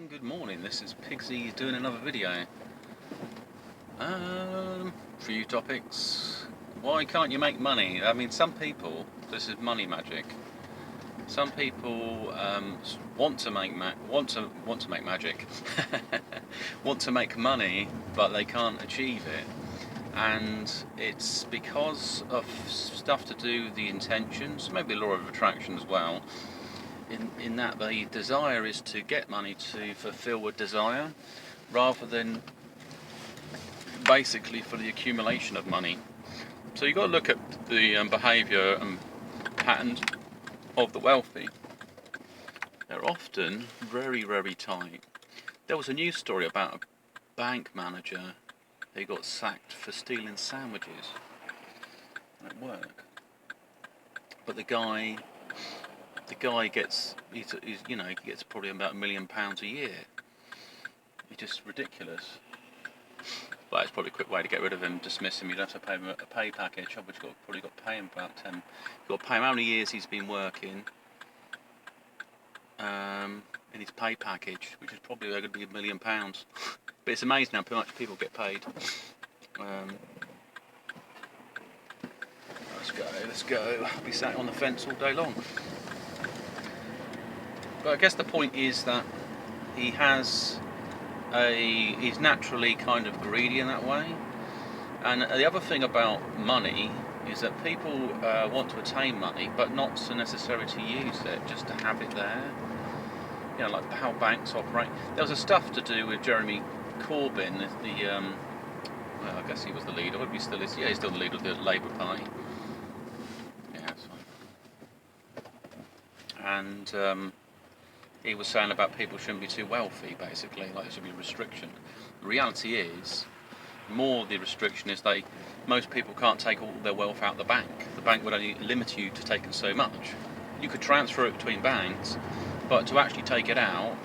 good morning. This is Pigsy doing another video. Few topics. Why can't you make money? I mean, some people, this is money magic. Some people want to make magic, want to make money, but they can't achieve it, and it's because of stuff to do with the intentions, maybe law of attraction as well. In that the desire is to get money to fulfill a desire, rather than basically for the accumulation of money. So you've got to look at the behaviour and patterns of the wealthy. They're often very, very tight. There was a news story about a bank manager who got sacked for stealing sandwiches at work. But the guy gets, he gets probably about £1 million a year. It's just ridiculous. But it's probably a quick way to get rid of him, dismiss him. You don't have to pay him a pay package, which probably got to pay him about 10. You've got to pay him how many years he's been working in his pay package, which is probably going to be £1 million. But it's amazing how much people get paid. Let's go. I'll be sat on the fence all day long. But I guess the point is that he's naturally kind of greedy in that way. And the other thing about money is that people want to attain money, but not so necessarily to use it, just to have it there. You know, like how banks operate. There was a stuff to do with Jeremy Corbyn, well, I guess he was the leader. Or he still is. Yeah, he's still the leader of the Labour Party. Yeah, that's fine. And he was saying about people shouldn't be too wealthy, basically, like there should be a restriction. The reality is, more the restriction is most people can't take all their wealth out of the bank. The bank would only limit you to taking so much. You could transfer it between banks, but to actually take it out,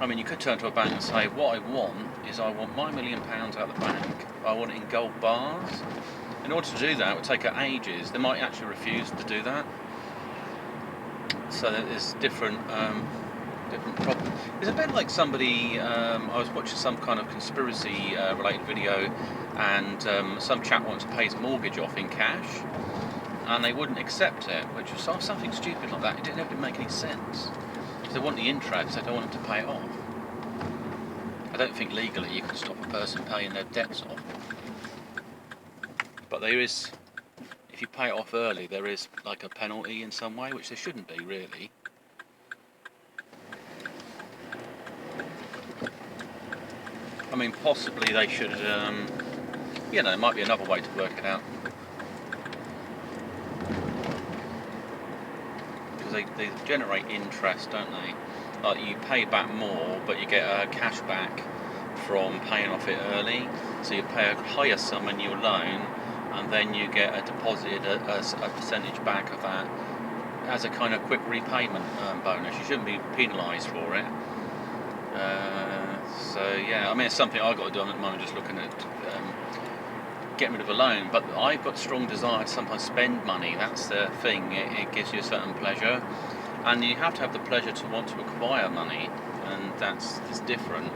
I mean, you could turn to a bank and say, what I want is I want my £1 million out of the bank, I want it in gold bars. In order to do that, it would take ages. They might actually refuse to do that. So there's different problems. It's a bit like somebody, I was watching some kind of conspiracy related video, and some chap wants to pay his mortgage off in cash, and they wouldn't accept it, which was something stupid like that. It didn't make any sense. If they want the interest, they don't want them to pay it off. I don't think legally you can stop a person paying their debts off. But there is, if you pay it off early, there is like a penalty in some way, which there shouldn't be really. I mean, possibly they should, there might be another way to work it out. Because they generate interest, don't they? Like, you pay back more, but you get cash back from paying off it early. So you pay a higher sum in your loan, and then you get a percentage back of that as a kind of quick repayment bonus. You shouldn't be penalised for it. So yeah, I mean, it's something I've got to do at the moment, just looking at getting rid of a loan. But I've got strong desire to sometimes spend money. That's the thing. It gives you a certain pleasure, and you have to have the pleasure to want to acquire money, and it's different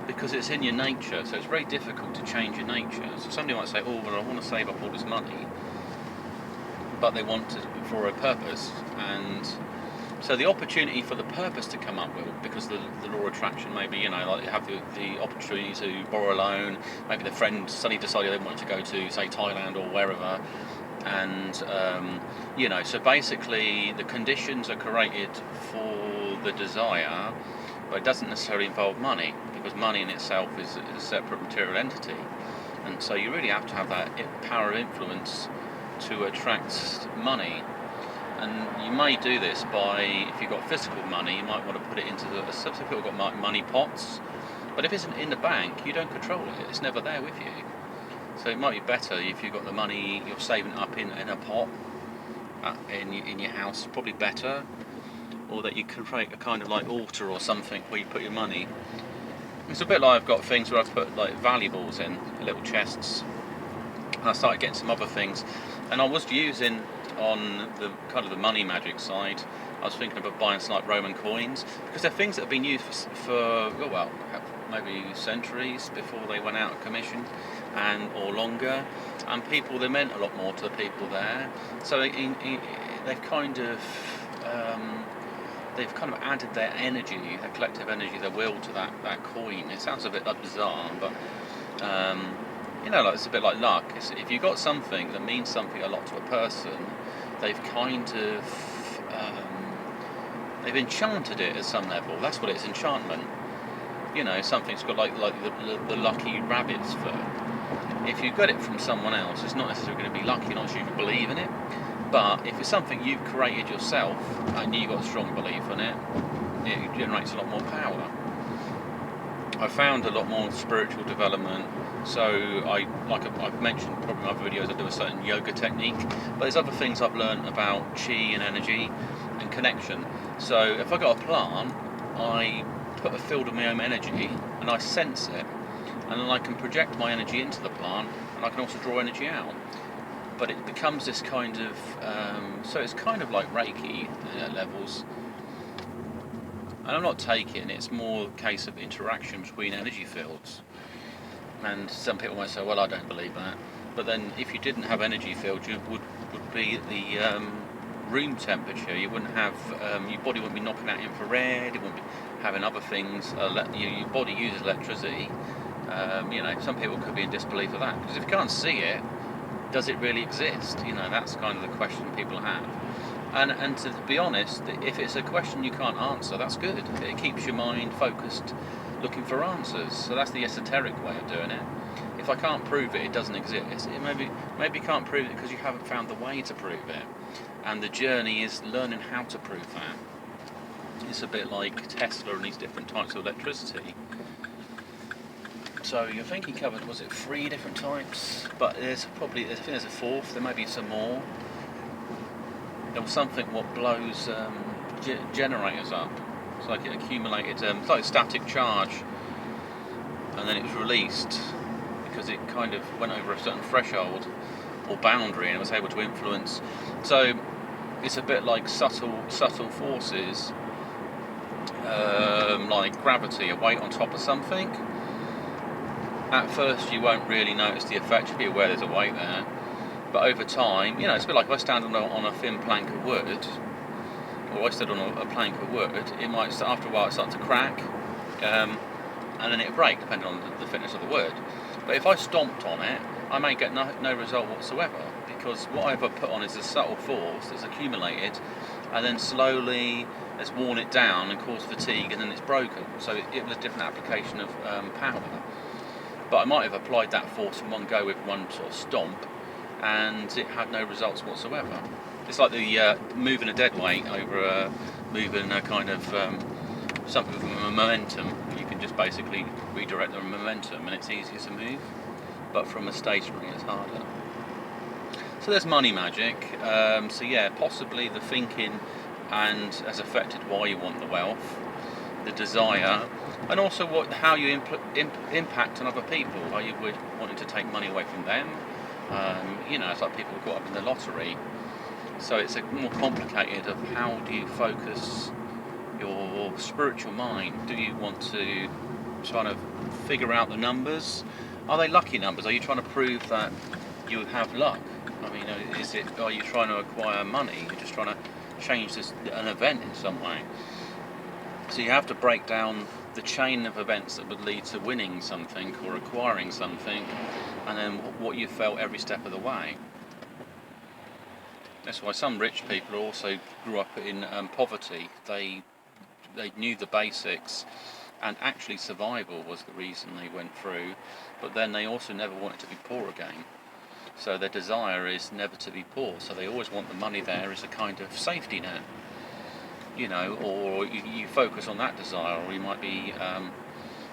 because it's in your nature. So it's very difficult to change your nature. So somebody might say, "Oh, well, I want to save up all this money," but they want it for a purpose, and so the opportunity for the purpose to come up with, because the law of attraction, maybe, like you have the opportunity to borrow a loan, maybe the friend suddenly decided they wanted to go to, say, Thailand or wherever, and, so basically the conditions are created for the desire, but it doesn't necessarily involve money, because money in itself is a separate material entity, and so you really have to have that power of influence to attract money. And you may do this by, if you've got physical money, you might want to put it into some people have got money pots, but if it's in the bank, you don't control it. It's never there with you. So it might be better if you've got the money you're saving up in a pot in your house, probably better, or that you can create a kind of like altar or something where you put your money. It's a bit like I've got things where I put like valuables in little chests, and I started getting some other things, and I was using on the kind of the money magic side, I was thinking about buying some like Roman coins, because they're things that have been used for well, maybe centuries before they went out of commission, or longer, and they meant a lot more to the people there. So they've kind of added their energy, their collective energy, their will to that coin. It sounds a bit bizarre, but like, it's a bit like luck. If you've got something that means something a lot to a person, they've kind of they've enchanted it at some level. That's what it's, enchantment. Something's got like the lucky rabbit's fur. If you got it from someone else, it's not necessarily going to be lucky, not sure you believe in it. But if it's something you've created yourself and you've got a strong belief in it, it generates a lot more power. I found a lot more spiritual development. So I've mentioned probably in my videos, I do a certain yoga technique, but there's other things I've learned about chi and energy and connection. So if I got a plant, I put a field of my own energy and I sense it, and then I can project my energy into the plant, and I can also draw energy out. But it becomes this kind of so it's kind of like Reiki levels. And I'm not taking, it's more a case of interaction between energy fields. And some people might say, well, I don't believe that. But then if you didn't have energy fields, you would be at the room temperature. You wouldn't have, your body wouldn't be knocking out infrared, it wouldn't be having other things. Your body uses electricity. Some people could be in disbelief of that. Because if you can't see it, does it really exist? That's kind of the question people have. And to be honest, if it's a question you can't answer, that's good. It keeps your mind focused, looking for answers. So that's the esoteric way of doing it. If I can't prove it, it doesn't exist. Maybe you can't prove it because you haven't found the way to prove it. And the journey is learning how to prove that. It's a bit like Tesla and these different types of electricity. So I think he covered, was it 3 different types? But I think there's a 4th, there may be some more. There was something what blows generators up. It's like it accumulated, it's like a static charge, and then it was released because it kind of went over a certain threshold or boundary and it was able to influence. So it's a bit like subtle forces, like gravity, a weight on top of something. At first you won't really notice the effect, you'll be aware there's a weight there. But over time, it's a bit like if I stand on a thin plank of wood, or I stood on a plank of wood, it might, after a while, start to crack, and then it'll break, depending on the thickness of the wood. But if I stomped on it, I may get no result whatsoever, because what I've put on is a subtle force that's accumulated, and then slowly has worn it down and caused fatigue, and then it's broken. So it was a different application of power. But I might have applied that force in one go with one sort of stomp, and it had no results whatsoever. It's like the moving a dead weight over moving a kind of something with a momentum. You can just basically redirect the momentum, and it's easier to move. But from a stationary, it's harder. So there's money magic. So yeah, possibly the thinking and has affected why you want the wealth, the desire, and also how you impact on other people. Are you wanting to take money away from them? It's like people caught up in the lottery. So it's more complicated of how do you focus your spiritual mind? Do you want to try to figure out the numbers? Are they lucky numbers? Are you trying to prove that you have luck? I mean, are you trying to acquire money? You're just trying to change an event in some way. So you have to break down the chain of events that would lead to winning something or acquiring something, and then what you felt every step of the way. That's why some rich people also grew up in poverty. They knew the basics, and actually survival was the reason they went through, but then they also never wanted to be poor again. So their desire is never to be poor, so they always want the money there as a kind of safety net. Or you focus on that desire, or you might be,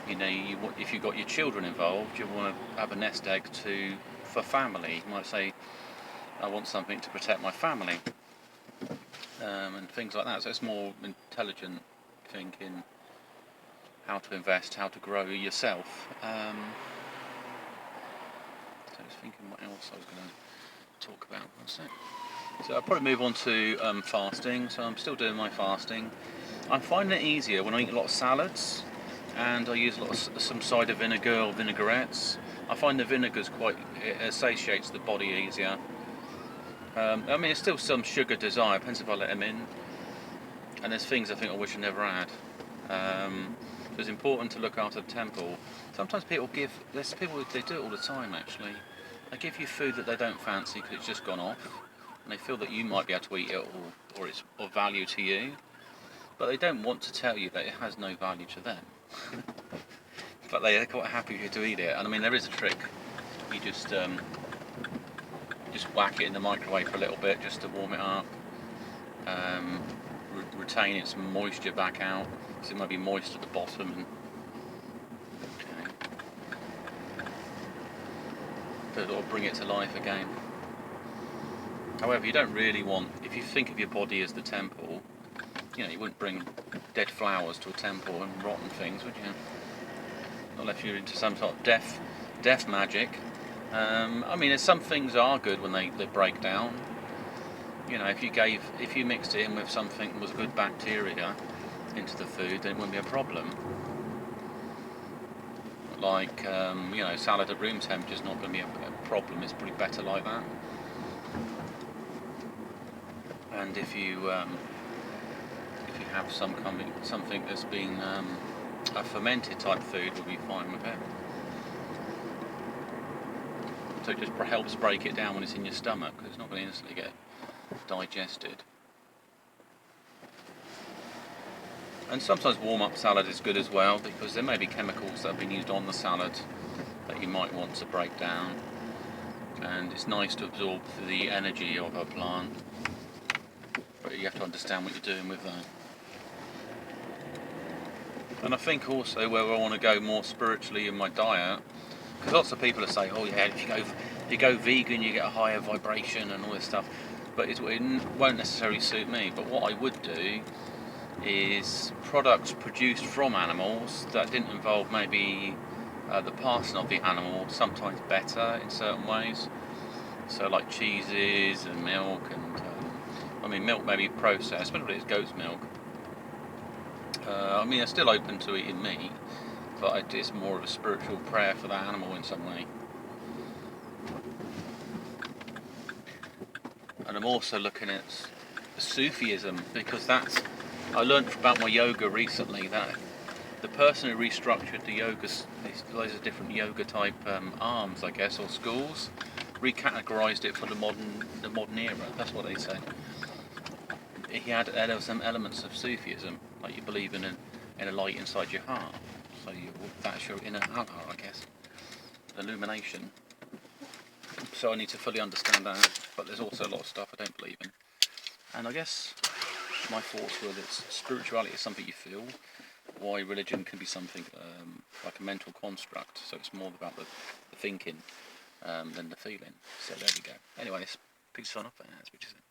if you've got your children involved, you want to have a nest egg for family. You might say, I want something to protect my family, and things like that. So it's more intelligent thinking, how to invest, how to grow yourself. So I was thinking what else I was going to talk about. One sec. So I'll probably move on to fasting. So I'm still doing my fasting. I'm finding it easier when I eat a lot of salads, and I use a lot of some cider vinegar or vinaigrettes. I find the vinegars it satiates the body easier. I mean, there's still some sugar desire, depends if I let them in. And there's things I think I wish I never had. So it's important to look after the temple. Sometimes there's people, they do it all the time actually. They give you food that they don't fancy because it's just gone off, and they feel that you might be able to eat it, or it's of value to you, but they don't want to tell you that it has no value to them. But they're quite happy for you to eat it. And I mean, there is a trick. You just whack it in the microwave for a little bit just to warm it up, retain its moisture back out, because it might be moist at the bottom. And but it'll bring it to life again. However, you don't really want, if you think of your body as the temple, you wouldn't bring dead flowers to a temple and rotten things, would you? Not unless you're into some sort of death magic. I mean, some things are good when they break down. If you mixed it in with something that was good bacteria into the food, then it wouldn't be a problem. Like, salad at room temperature is not going to be a problem. It's probably better like that. And if you have something that's been a fermented type food, will be fine with it. So it just helps break it down when it's in your stomach, because it's not going to instantly get digested. And sometimes warm-up salad is good as well, because there may be chemicals that have been used on the salad that you might want to break down, and it's nice to absorb the energy of a plant, but you have to understand what you're doing with that. And I think also where I want to go more spiritually in my diet, because lots of people are saying, oh yeah, if you go vegan you get a higher vibration and all this stuff, but it won't necessarily suit me. But what I would do is products produced from animals that didn't involve maybe the passing of the animal, sometimes better in certain ways. So like cheeses and milk, and I mean milk may be processed, but it's goat's milk. I mean, I'm still open to eating meat, but it's more of a spiritual prayer for that animal in some way. And I'm also looking at Sufism, because I learned about my yoga recently that the person who restructured the yoga, these loads of different yoga type arms, I guess, or schools, recategorized it for the modern era. That's what they said. There were some elements of Sufism, like you believe in a light inside your heart. So that's your inner Allah, I guess, illumination. So I need to fully understand that, but there's also a lot of stuff I don't believe in. And I guess my thoughts were that spirituality is something you feel, why religion can be something like a mental construct, so it's more about the thinking than the feeling. So there we go. Anyways, peace on up there, as we just said.